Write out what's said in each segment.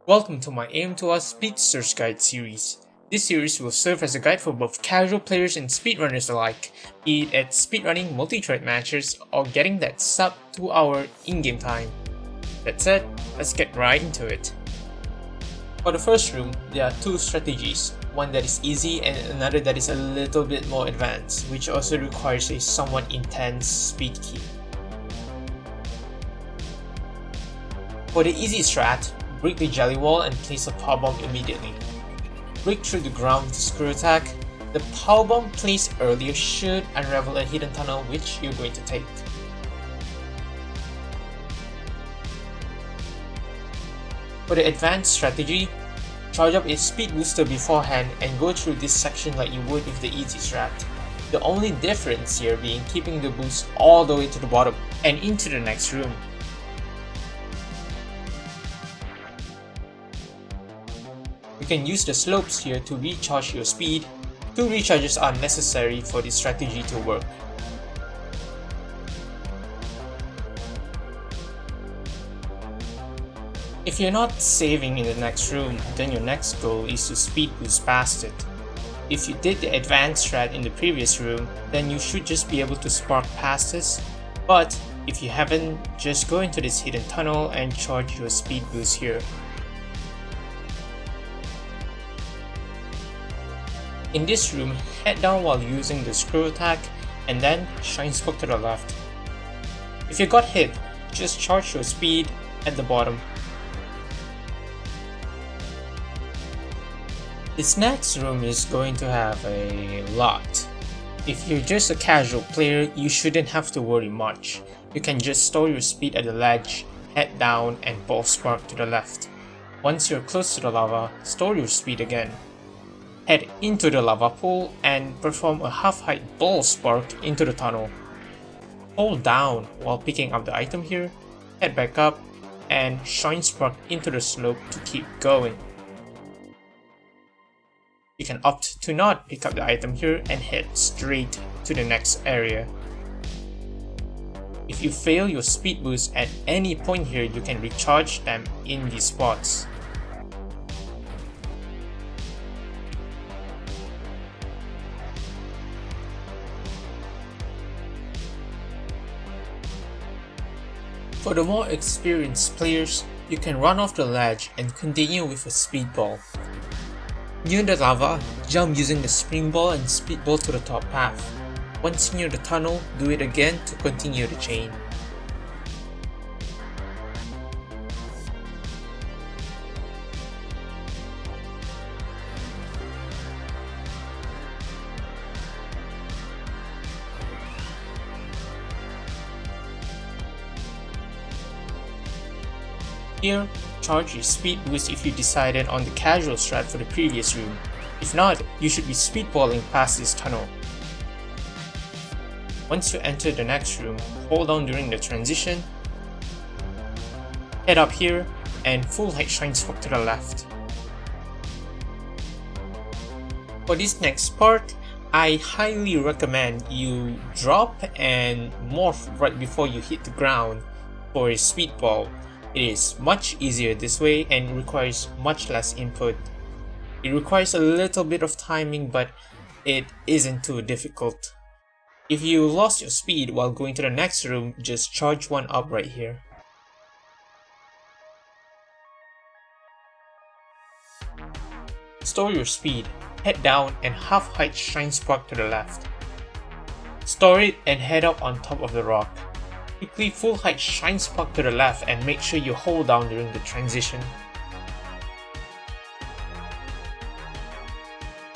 Welcome to my AM2R Speedster's Guide series. This series will serve as a guide for both casual players and speedrunners alike, be it at speedrunning multi-thread matches or getting that sub 2-hour in-game time. That said, let's get right into it. For the first room, there are two strategies, one that is easy and another that is a little bit more advanced, which also requires a somewhat intense speed keep. For the easy strat, break the jelly wall and place a power bomb immediately. Break through the ground with a screw attack. The power bomb placed earlier should unravel a hidden tunnel which you're going to take. For the advanced strategy, charge up a speed booster beforehand and go through this section like you would with the easy strat. The only difference here being keeping the boost all the way to the bottom and into the next room. You can use the slopes here to recharge your speed. 2 recharges are necessary for this strategy to work. If you're not saving in the next room, then your next goal is to speed boost past it. If you did the advanced strat in the previous room, then you should just be able to spark past this, but if you haven't, just go into this hidden tunnel and charge your speed boost here. In this room, head down while using the screw attack and then shine spark to the left. If you got hit, just charge your speed at the bottom. This next room is going to have a lot. If you're just a casual player, you shouldn't have to worry much. You can just store your speed at the ledge, head down and ball spark to the left. Once you're close to the lava, store your speed again. Head into the lava pool and perform a half-height ball spark into the tunnel. Hold down while picking up the item here, head back up, and shine spark into the slope to keep going. You can opt to not pick up the item here and head straight to the next area. If you fail your speed boost at any point here, you can recharge them in these spots. For the more experienced players, you can run off the ledge and continue with a speedball. Near the lava, jump using the springball and speedball to the top path. Once near the tunnel, do it again to continue the chain. Here, charge your speed boost if you decided on the casual strat for the previous room. If not, you should be speedballing past this tunnel. Once you enter the next room, hold down during the transition, head up here, and full height shine spark to the left. For this next part, I highly recommend you drop and morph right before you hit the ground for a speedball. It is much easier this way and requires much less input. It requires a little bit of timing, but it isn't too difficult. If you lost your speed while going to the next room, just charge one up right here. Store your speed, head down and half height shine spark to the left. Store it and head up on top of the rock. Quickly full height shine spark to the left and make sure you hold down during the transition.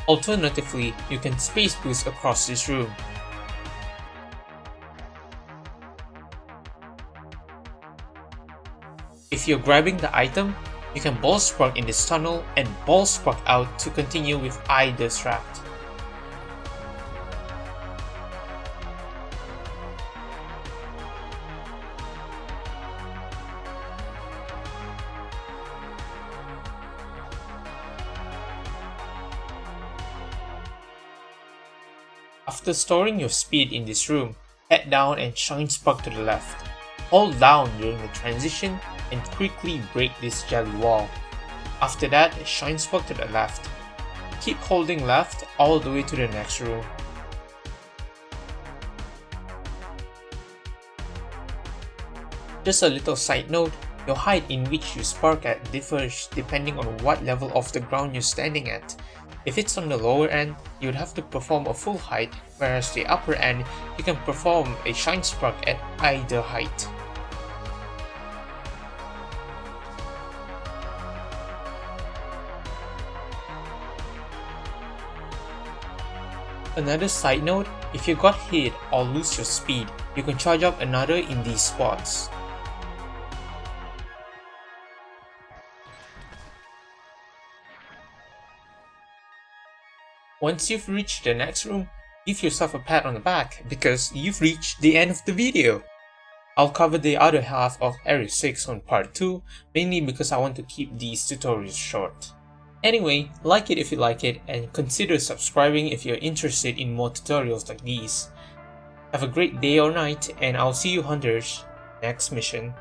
Alternatively, you can space boost across this room. If you're grabbing the item, you can ball spark in this tunnel and ball spark out to continue with either strat. After storing your speed in this room, head down and shine spark to the left. Hold down during the transition and quickly break this jelly wall. After that, shine spot to the left. Keep holding left all the way to the next room. Just a little side note, your height in which you spark at differs depending on what level of the ground you're standing at. If it's on the lower end, you would have to perform a full height, whereas the upper end, you can perform a shine spark at either height. Another side note, if you got hit or lose your speed, you can charge up another in these spots. Once you've reached the next room, give yourself a pat on the back because you've reached the end of the video. I'll cover the other half of Area 6 on part 2, mainly because I want to keep these tutorials short. Anyway, like it if you like it and consider subscribing if you're interested in more tutorials like these. Have a great day or night and I'll see you hunters next mission.